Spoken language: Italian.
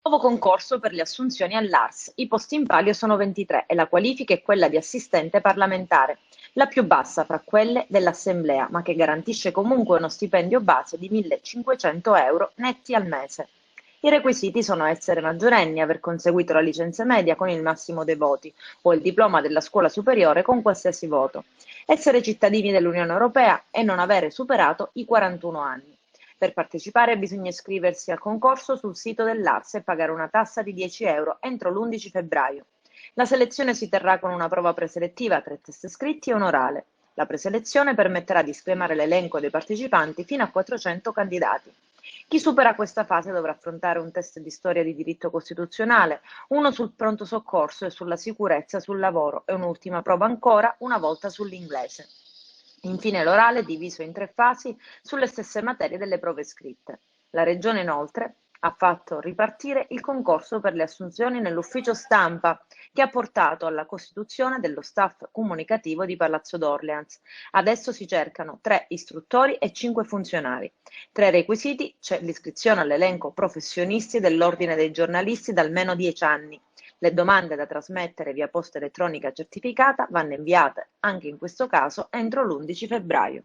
Nuovo concorso per le assunzioni all'ARS. I posti in palio sono 23 e la qualifica è quella di assistente parlamentare, la più bassa fra quelle dell'Assemblea, ma che garantisce comunque uno stipendio base di 1.500 euro netti al mese. I requisiti sono essere maggiorenni, aver conseguito la licenza media con il massimo dei voti o il diploma della scuola superiore con qualsiasi voto, essere cittadini dell'Unione Europea e non avere superato i 41 anni. Per partecipare bisogna iscriversi al concorso sul sito dell'ARS e pagare una tassa di 10 euro entro l'11 febbraio. La selezione si terrà con una prova preselettiva, 3 test scritti e un orale. La preselezione permetterà di scremare l'elenco dei partecipanti fino a 400 candidati. Chi supera questa fase dovrà affrontare un test di storia di diritto costituzionale, uno sul pronto soccorso e sulla sicurezza sul lavoro e un'ultima prova ancora, una volta sull'inglese. Infine l'orale, diviso in 3 fasi, sulle stesse materie delle prove scritte. La Regione inoltre ha fatto ripartire il concorso per le assunzioni nell'ufficio stampa, che ha portato alla costituzione dello staff comunicativo di Palazzo d'Orleans. Adesso si cercano 3 istruttori e 5 funzionari. Tra i requisiti c'è l'iscrizione all'elenco professionisti dell'Ordine dei giornalisti da almeno 10 anni. Le domande da trasmettere via posta elettronica certificata vanno inviate, anche in questo caso, entro l'11 febbraio.